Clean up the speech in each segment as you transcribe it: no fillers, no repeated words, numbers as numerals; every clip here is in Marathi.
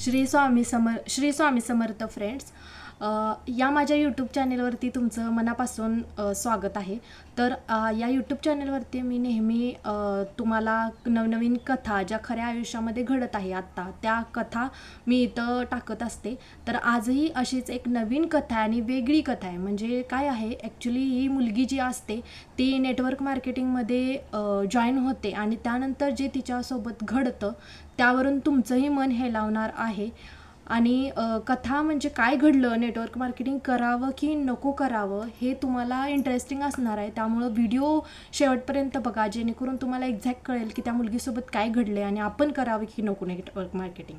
श्री स्वामी समर्थ फ्रेंड्स. या माझ्या यूट्यूब चॅनेलवरती तुमचं मनापासून स्वागत आहे. तर या यूट्यूब चॅनेलवरती मी नेहमी तुम्हाला नवनवीन कथा ज्या खऱ्या आयुष्यामध्ये घडत आहे आत्ता त्या कथा मी इथं टाकत असते. तर आजही अशीच एक नवीन कथा आहे आणि वेगळी कथा आहे. म्हणजे काय आहे, ॲक्च्युली ही मुलगी जी असते ती नेटवर्क मार्केटिंगमध्ये जॉईन होते आणि त्यानंतर जे तिच्यासोबत घडतं त्यावरून तुमचंही मन हेलावणार आहे. आणि कथा म्हणजे काय घडलं, नेटवर्क मार्केटिंग करावं की नको करावं हे तुम्हाला इंटरेस्टिंग असणार आहे. त्यामुळं व्हिडिओ शेवटपर्यंत बघा, जेणेकरून तुम्हाला एक्झॅक्ट कळेल की त्या मुलगीसोबत काय घडले आणि आपण करावं की नको नेटवर्क मार्केटिंग.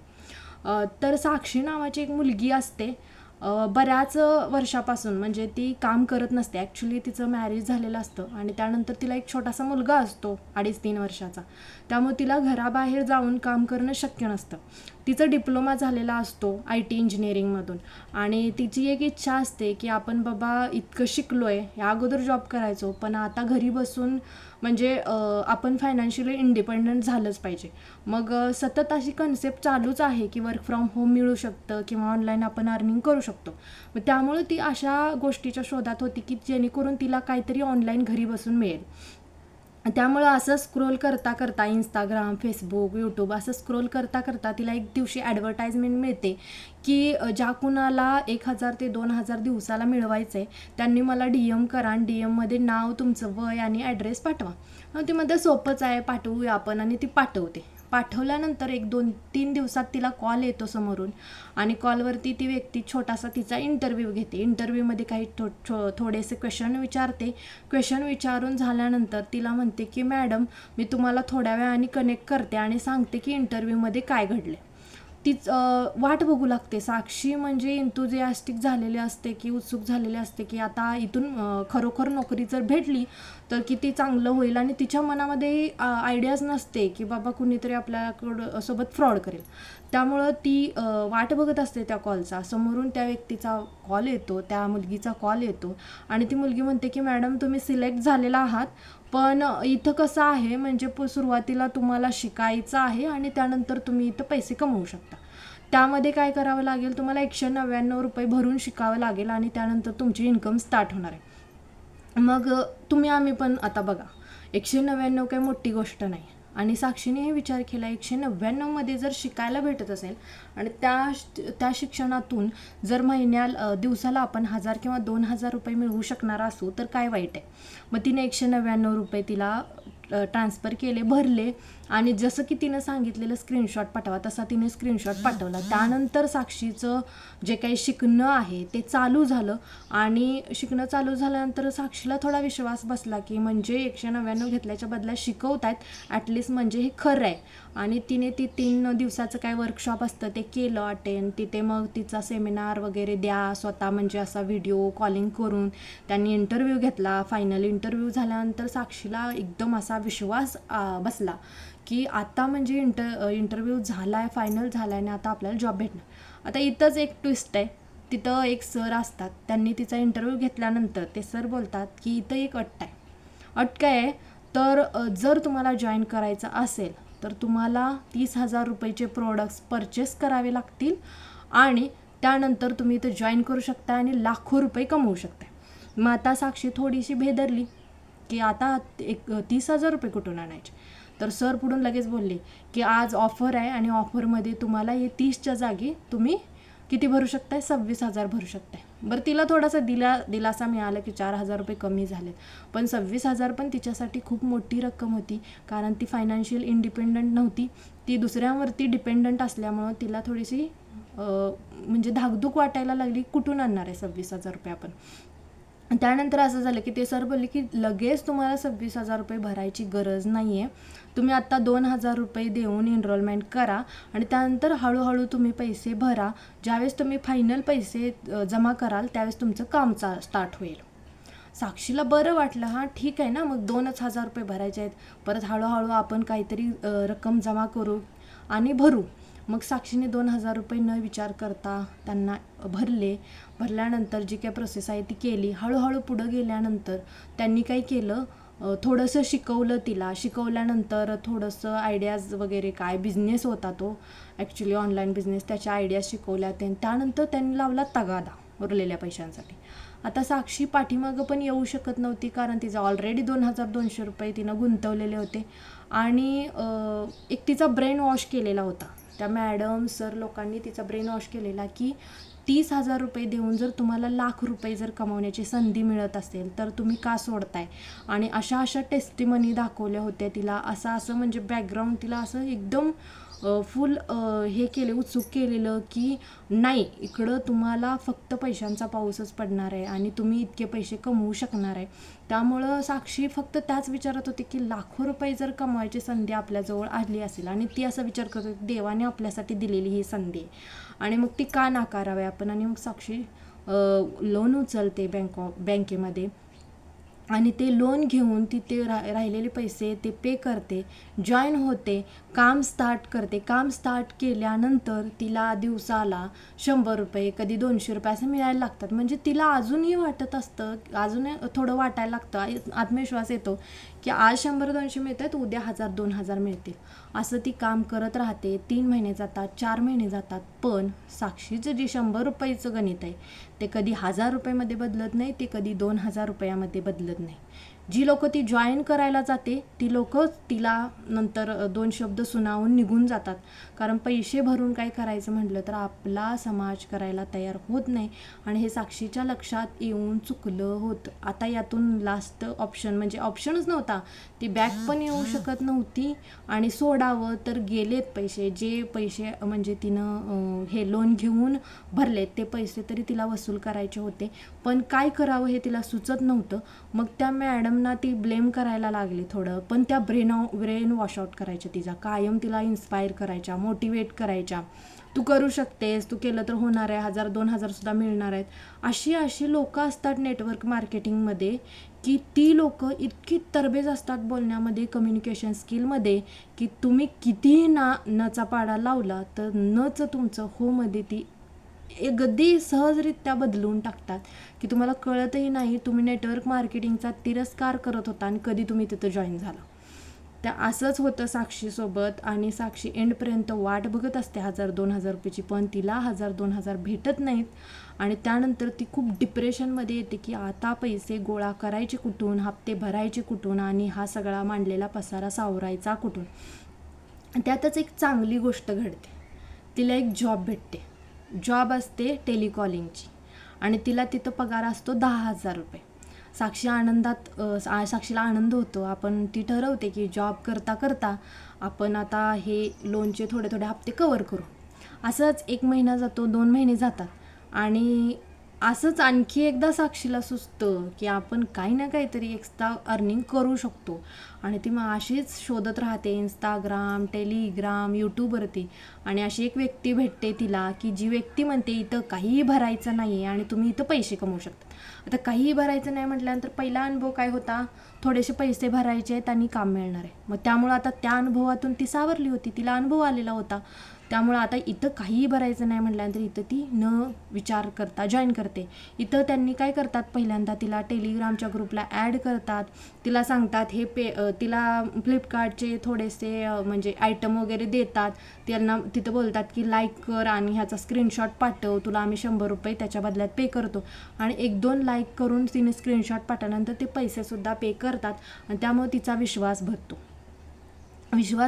तर साक्षी नावाची एक मुलगी असते. बऱ्याच वर्षापासून म्हणजे ती काम करत नसते. ॲक्च्युली तिचं मॅरेज झालेलं असतं आणि त्यानंतर तिला एक छोटासा मुलगा असतो 2.5-3 वर्षाचा. त्यामुळे तिला घराबाहेर जाऊन काम करणं शक्य नसतं. तिचा डिप्लोमा झालेला असतो IT इंजिनिअरिंगमधून आणि तिची एक इच्छा असते की आपण बाबा इतकं शिकलो आहे, या अगोदर जॉब करायचो पण आता घरी बसून म्हणजे आपण फायनान्शियली इंडिपेंडंट झालंच पाहिजे. मग सतत अशी कन्सेप्ट चालूच आहे की वर्क फ्रॉम होम मिळू शकतं किंवा ऑनलाईन आपण अर्निंग करू शकतो. मग त्यामुळे ती अशा गोष्टीच्या शोधात होती की जेणेकरून तिला काहीतरी ऑनलाईन घरी बसून मिळेल. त्यामुळं असं स्क्रोल करता करता इंस्टाग्राम, फेसबुक, यूट्यूब असं स्क्रोल करता करता तिला एक दिवशी ॲडव्हर्टाइजमेंट मिळते की ज्या कुणाला 1,000 ते 2,000 दिवसाला मिळवायचं आहे त्यांनी मला DM करा आणि DMमध्ये नाव, तुमचं वय आणि ॲड्रेस पाठवा. मग ती मध्ये सोपंच आहे, पाठवूया आपण, आणि ती पाठवते. पाठवल्यानंतर 1-2-3 दिवसात तिला कॉल येतो समोरून आणि कॉलवरती ती व्यक्ती छोटासा तिचा इंटरव्ह्यू घेते. इंटरव्ह्यूमध्ये काही थोडेसे क्वेश्चन विचारते. क्वेश्चन विचारून झाल्यानंतर तिला म्हणते की मॅडम मी तुम्हाला थोड्या वेळाने कनेक्ट करते आणि सांगते की इंटरव्ह्यूमध्ये काय घडले. तीच वाट बघू लागते. साक्षी म्हणजे एन्थुजियास्टिक झालेली असते की उत्सुक झालेली असते की आता इथून खरोखर नोकरी जर भेटली तर किती चांगलं होईल. आणि तिच्या मनामध्ये आयडियाज नसते की बाबा कुणीतरी आपल्याकडं सोबत फ्रॉड करेल. त्यामुळं ती वाट बघत असते त्या कॉलचा. समोरून त्या व्यक्तीचा कॉल येतो, त्या मुलगीचा कॉल येतो आणि ती मुलगी म्हणते की मॅडम तुम्ही सिलेक्ट झालेला आहात पण इथं कसं आहे म्हणजे सुरुवातीला तुम्हाला शिकायचं आहे आणि त्यानंतर तुम्ही इथं पैसे कमवू शकता. त्यामध्ये काय करावं लागेल, तुम्हाला 199 रुपये भरून शिकावं लागेल आणि त्यानंतर तुमची इन्कम स्टार्ट होणार आहे. मग आम्ही पण आता बघा 199 काही मोठी गोष्ट नाही. आणि साक्षीने हे विचार केला 199मध्ये जर शिकायला भेटत असेल आणि त्या शिक्षणातून जर दिवसाला आपण 1,000 किंवा 2,000 रुपये मिळवू शकणार असू तर काय वाईट आहे. मग तिने 199 रुपये तिला ट्रान्सफर केले, भरले आणि जसं की तिनं सांगितलेलं स्क्रीनशॉट पाठवा तसा तिने स्क्रीनशॉट पाठवला. त्यानंतर साक्षीचं जे काही शिकणं आहे ते चालू झालं आणि शिकणं चालू झाल्यानंतर साक्षीला थोडा विश्वास बसला की म्हणजे 199 घेतल्याच्या बदल्यात शिकवत आहेत ॲटलिस्ट म्हणजे हे खरं आहे. आणि तिने 3 दिवसाचं काय वर्कशॉप असतं ते केलं अटेंड. तिथे मग तिचा सेमिनार वगैरे द्या स्वतः म्हणजे असा व्हिडिओ कॉलिंग करून त्यांनी इंटरव्ह्यू घेतला. फायनल इंटरव्ह्यू झाल्यानंतर साक्षीला एकदम असा विश्वास बसला की आता म्हणजे इंटरव्ह्यू झाला आहे, फायनल झाला आहे आणि आता आपल्याला जॉब भेटणार. आता इथंच एक ट्विस्ट आहे. तिथं एक सर असतात, त्यांनी तिचा इंटरव्ह्यू घेतल्यानंतर ते सर बोलतात की इथं एक अट आहे. अट काय आहे तर जर तुम्हाला जॉईन करायचं असेल तर तुम्हाला 30,000 रुपयेचे प्रोडक्ट्स परचेस करावे लागतील आणि त्यानंतर तुम्ही इथं जॉईन करू शकता आणि लाखो रुपये कमवू शकता. मग आता साक्षी थोडीशी भेदरली की आता 30,000 रुपये कुठून आणायचे. तर सर पुढून लगेच बोलले की आज ऑफर आहे आणि ऑफरमध्ये तुम्हाला हे 30च्या जागी तुम्ही किती भरू शकताय, 26,000 भरू शकताय. बरं तिला थोडासा दिलासा मिळाला की 4,000 रुपये कमी झालेत पण 26,000 पण तिच्यासाठी खूप मोठी रक्कम होती. कारण ती फायनान्शियल इंडिपेंडंट नव्हती, ती दुसऱ्यांवरती डिपेंडंट असल्यामुळं तिला थोडीशी म्हणजे धाकधूक वाटायला लागली, कुठून आणणार आहे 26,000 रुपये आपण. त्यानंतर असं झालं की ते सर बोलले की लगेच तुम्हाला 26,000 रुपये भरायची गरज नाही आहे. तुम्ही आत्ता 2,000 रुपये देऊन एनरोलमेंट करा आणि त्यानंतर हळूहळू तुम्ही पैसे भरा. ज्यावेळेस तुम्ही फायनल पैसे जमा कराल त्यावेळेस तुमचं काम स्टार्ट होईल. साक्षीला बरं वाटलं, हां ठीक आहे ना, मग 2,000 रुपये भरायचे आहेत, परत हळूहळू आपण काहीतरी रक्कम जमा करू आणि भरू. मग साक्षीने 2,000 रुपये न विचार करता त्यांना भरल्यानंतर जी काही प्रोसेस आहे ती केली. हळूहळू पुढं गेल्यानंतर त्यांनी काय केलं, थोडंसं शिकवलं तिला. शिकवल्यानंतर थोडंसं आयडियाज वगैरे काय बिझनेस होता तो ॲक्च्युली ऑनलाईन बिझनेस, त्याच्या आयडियाज शिकवल्या. त्यानंतर त्यांनी लावला तगादा उरलेल्या पैशांसाठी. आता साक्षी पाठीमागं पण येऊ शकत नव्हती, कारण तिचं ऑलरेडी 2,200 रुपये तिनं गुंतवलेले होते आणि एक तिचा ब्रेन वॉश केलेला होता. त्या मॅडम सर लोकांनी तिचा ब्रेन वॉश केलेला की 30,000 रुपये देऊन जर तुम्हाला लाख रुपये जर कमवण्याची संधी मिळत असेल तर तुम्ही का सोडताय. आणि अशा टेस्टिमनी दाखवल्या होत्या तिला. असं म्हणजे बॅकग्राऊंड तिला असं एकदम फुल हे केले, उत्सुक केलेलं की नाही, इकडं तुम्हाला फक्त पैशांचा पाऊसच पडणार आहे आणि तुम्ही इतके पैसे कमवू शकणार आहे. त्यामुळं साक्षी फक्त त्याच विचारत होती की लाखो रुपये जर कमवायची संधी आपल्याजवळ आली असेल आणि ती असा विचार करत होती देवाने आपल्यासाठी दिलेली ही संधी आहे आणि मग ती का नाकारावी आपण. आणि मग साक्षी लोन उचलते बँकेमध्ये आणि ते लोन घेऊन तिथे राहिलेले पैसे ते पे करते, जॉईन होते, काम स्टार्ट करते. काम स्टार्ट केल्यानंतर तिला दिवसाला 100 रुपये कधी 200 रुपये असं मिळायला लागतात. म्हणजे तिला अजूनही वाटत असतं, अजून थोडं वाटायला लागतं, आत्मविश्वास येतो की आज 100-200 मिळत आहेत, उद्या 1,000-2,000 मिळतील. असं ती काम करत राहते. 3 महिने जातात, 4 महिने जातात. पण साक्षीचं जे 100 रुपयाचं गणित आहे ते कधी 1,000 रुपयामध्ये बदलत नाही, ते कधी 2,000 रुपयामध्ये बदलत नाही. जी लोकं ती जॉईन करायला जाते ती लोकं तिला नंतर 2 शब्द सुनावून निघून जातात. कारण पैसे भरून काय करायचं म्हटलं तर आपला समाज करायला तयार होत नाही आणि हे साक्षीच्या लक्षात येऊन चुकलं होतं. आता यातून लास्ट ऑप्शन म्हणजे ऑप्शनच नव्हता, ती बॅक पण येऊ शकत नव्हती आणि सोडावं तर गेलेत पैसे. जे पैसे म्हणजे तिनं हे लोन घेऊन भरलेत ते पैसे तरी तिला वसूल करायचे होते, पण काय करावं हे तिला सुचत नव्हतं. मग त्या मॅडमना ती ब्लेम करायला लागली थोडं, पण त्या ब्रेन वॉशआउट करायच्या, तिचा कायम तिला इन्स्पायर करायच्या, मोटिवेट करायच्या. तू करू शकतेस, तू केलं तर होणार आहे, 1,000-2,000 सुद्धा मिळणार आहेत. अशी लोकं असतात नेटवर्क मार्केटिंगमध्ये की ती लोकं इतकी तरबेज असतात बोलण्यामध्ये, कम्युनिकेशन स्किलमध्ये की तुम्ही कितीही नचा पाडा लावला तर नच तुमचं होमध्ये ती अगदी सहजरित्या बदलून टाकतात की तुम्हाला कळतही नाही तुम्ही नेटवर्क मार्केटिंगचा तिरस्कार करत होता आणि कधी तुम्ही तिथं जॉईन झाला. त्या असंच होतं साक्षीसोबत आणि साक्षी एंडपर्यंत वाट बघत असते 1,000-2,000 रुपयाची, पण तिला 1,000-2,000 भेटत नाहीत आणि त्यानंतर ती खूप डिप्रेशनमध्ये येते की आता पैसे गोळा करायचे कुठून, हप्ते भरायचे कुठून आणि हा सगळा मांडलेला पसारा सावरायचा कुठून. त्यातच एक चांगली गोष्ट घडते, तिला एक जॉब भेटते. जॉब असते टेलिकॉलिंगची आणि तिला तिथं पगार असतो 10,000 रुपये. साक्षीला आनंद होतो. आपण ती ठरवते की जॉब करता करता आपण आता हे लोनचे थोडे थोडे हप्ते कवर करू. असंच 1 महिना जातो, 2 महिने जातात आणि असंच आणखी एकदा साक्षीला सुचतं की आपण काही ना काहीतरी एक्स्ट्रा अर्निंग करू शकतो आणि ती मग अशीच शोधत राहते इंस्टाग्राम, टेलिग्राम, यूट्यूबवरती आणि अशी एक व्यक्ती भेटते तिला की जी व्यक्ती म्हणते इथं काहीही भरायचं नाही आहे आणि तुम्ही इथं पैसे कमवू शकता. आता काहीही भरायचं नाही म्हटल्यानंतर पहिला अनुभव काय होता, थोडेसे पैसे भरायचे आहेत आणि काम मिळणार आहे. मग त्यामुळं आता त्या अनुभवातून ती सावरली होती, तिला अनुभव आलेला होता. त्यामुळं आता इथं काहीही भरायचं नाही म्हटल्यानंतर इथं ती न विचार करता जॉईन करते. इथं त्यांनी काय करतात, पहिल्यांदा तिला टेलिग्रामच्या ग्रुपला ॲड करतात, तिला सांगतात हे तिला फ्लिपकार्टचे थोडेसे म्हणजे आयटम वगैरे देतात. त्यांना तिथं बोलतात की लाईक कर आणि ह्याचा स्क्रीनशॉट पाठव, तुला आम्ही 100 रुपये त्याच्या बदल्यात पे करतो. आणि 1-2 लाईक करून तिने स्क्रीनशॉट पाठवल्यानंतर ते पैसेसुद्धा पे करतात आणि त्यामुळे तिचा विश्वास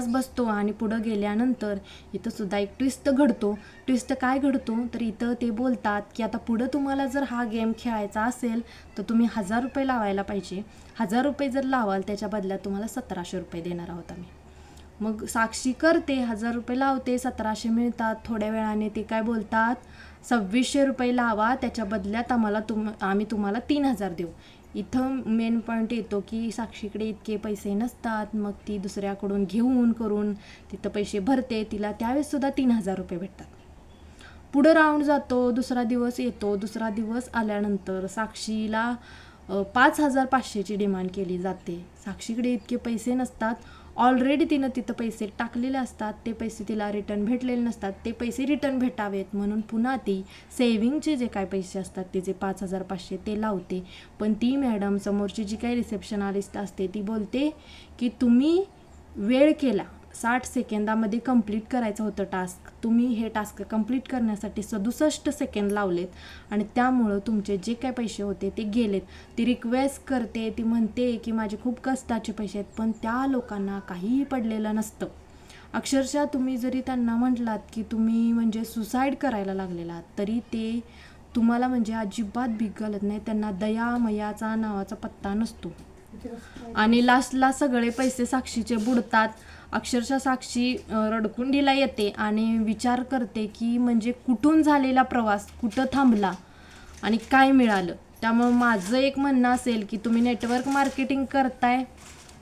बसतो आणि पुढं गेल्यानंतर इथं सुद्धा एक ट्विस्ट घडतो. ट्विस्ट काय घडतो तर इथं ते बोलतात की आता पुढं तुम्हाला जर हा गेम खेळायचा असेल तर तुम्ही 1,000 रुपये लावायला पाहिजे. 1,000 रुपये जर लावाल त्याच्या बदल्यात तुम्हाला 1,700 रुपये देणार आहोत आम्ही. मग साक्षी करते, 1,000 रुपये लावते, 1,700 मिळतात. थोड्या वेळाने ते काय बोलतात, 2,600 रुपये लावा, त्याच्या बदल्यात आम्ही तुम्हाला 3,000 देऊ. इथं मेन पॉईंट येतो की साक्षीकडे इतके पैसे नसतात. मग ती दुसऱ्याकडून घेऊन करून तिथं पैसे भरते. तिला त्यावेळेससुद्धा 3,000 रुपये भेटतात. पुढं राऊंड जातो, दुसरा दिवस येतो. दुसरा दिवस आल्यानंतर साक्षीला 5,500ची डिमांड केली जाते. साक्षीकडे इतके पैसे नसतात. ऑलरेडी तिनं तिथं पैसे टाकलेले असतात, ते पैसे तिला रिटर्न भेटलेले नसतात, ते पैसे रिटर्न भेटावेत म्हणून पुन्हा ती सेविंगचे जे काय पैसे असतात तिचे 5,500 ते लावते. पण ती मॅडम समोरची जी काही रिसेप्शनालिस्ट असते ती बोलते की तुम्ही वेळ केला, 60 सेकंदामध्ये कंप्लीट करायचं होतं टास्क, तुम्ही हे टास्क कंप्लीट करण्यासाठी 67 सेकंद लावलेत आणि त्यामुळं तुमचे जे काय पैसे होते ते गेलेत. ती रिक्वेस्ट करते, ती म्हणते की माझे खूप कष्टाचे पैसे आहेत, पण त्या लोकांना काहीही पडलेलं नसतं. अक्षरशः तुम्ही जरी त्यांना म्हटलात की तुम्ही म्हणजे सुसाईड करायला लागलेला तरी ते तुम्हाला म्हणजे अजिबात भीक घालत नाही. त्यांना दयामयाचा नावाचा पत्ता नसतो. आणि लास्टला सगळे पैसे साक्षीचे बुडतात. अक्षरशः साक्षी रडकुंडीला येते आणि विचार करते की म्हणजे कुठून झालेला प्रवास कुठं थांबला आणि काय मिळालं. त्यामुळे माझं एक म्हणणं असेल की तुम्ही नेटवर्क मार्केटिंग करताय,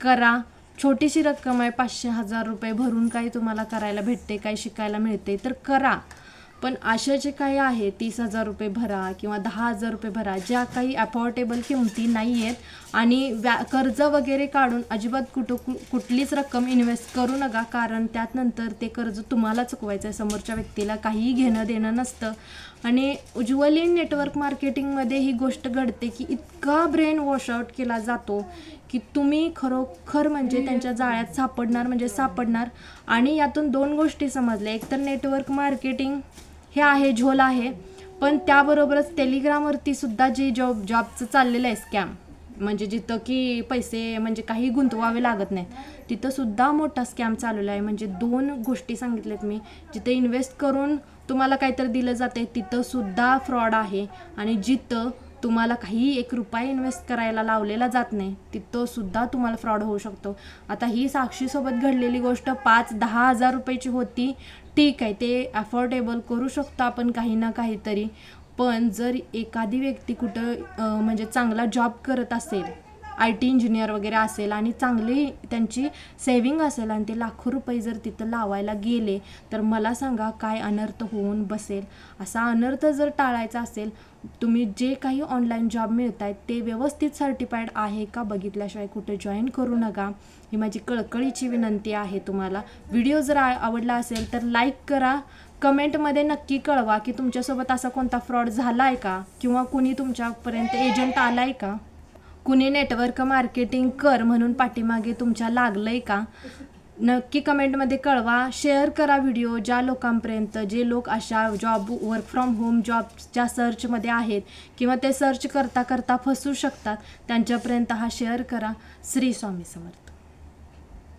करा. छोटीशी रक्कम आहे, 500-1000 रुपये भरून काही तुम्हाला करायला भेटते, काही शिकायला मिळते तर करा. पण अशा जे काही आहे 30,000 रुपये भरा किंवा 10,000 रुपये भरा, ज्या काही अफोर्डेबल किमती नाही आहेत आणि कर्ज वगैरे काढून अजिबात कुठलीच रक्कम इन्व्हेस्ट करू नका, कारण त्यात नंतर ते कर्ज तुम्हाला चुकवायचं आहे, समोरच्या व्यक्तीला काहीही घेणं देणं नसतं. आणि उज्ज्वली नेटवर्क मार्केटिंगमध्ये ही गोष्ट घडते की इतका ब्रेन वॉशआउट केला जातो की तुम्ही खरोखर म्हणजे त्यांच्या जाळ्यात सापडणार म्हणजे सापडणार. आणि यातून 2 गोष्टी समजल्या, एक तर नेटवर्क मार्केटिंग हे आहे, झोल आहे, पण त्याबरोबरच टेलिग्रामवरती सुद्धा जे जॉबचं चाललेलं आहे स्कॅम, म्हणजे जिथं की पैसे म्हणजे काही गुंतवावे लागत नाहीत, तिथं सुद्धा मोठा स्कॅम चाललेला आहे. म्हणजे 2 गोष्टी सांगितल्यात मी. जिथं इन्व्हेस्ट करून तुम्हाला काहीतरी दिलं जाते तिथं सुद्धा फ्रॉड आहे आणि जिथं तुम्हाला काही 1 रुपया इन्व्हेस्ट करायला लावलेला जात नाही तिथं सुद्धा तुम्हाला फ्रॉड होऊ शकतो. आता ही साक्षीसोबत घडलेली गोष्ट 5-10 हजार रुपयाची होती, ठीक आहे, ते अफोर्डेबल करू शकतो आपण काही ना काहीतरी. पण जर एखादी व्यक्ती कुठं म्हणजे चांगला जॉब करत असेल, IT इंजिनियर वगैरे असेल आणि चांगली त्यांची सेविंग असेल आणि ते लाखो रुपये जर तिथं लावायला गेले तर मला सांगा काय अनर्थ होऊन बसेल. असा अनर्थ जर टाळायचा असेल, तुम्ही जे काही ऑनलाईन जॉब मिळत आहेत ते व्यवस्थित सर्टिफाईड आहे का बघितल्याशिवाय कुठे जॉईन करू नका, ही माझी कळकळीची विनंती आहे तुम्हाला. व्हिडिओ जर आवडला असेल तर लाईक करा, कमेंटमध्ये नक्की कळवा की तुमच्यासोबत असा कोणता फ्रॉड झाला आहे का किंवा कुणी तुमच्यापर्यंत एजंट आला आहे का, कुणी नेटवर्क मार्केटिंग कर म्हणून पाठीमागे तुमच्या लागलं आहे का, नक्की कमेंटमध्ये कळवा. शेअर करा व्हिडिओ ज्या लोकांपर्यंत जे लोक अशा वर्क फ्रॉम होम जॉबच्या सर्चमध्ये आहेत किंवा ते सर्च करता करता फसू शकतात, त्यांच्यापर्यंत हा शेअर करा. श्री स्वामी समर्थ.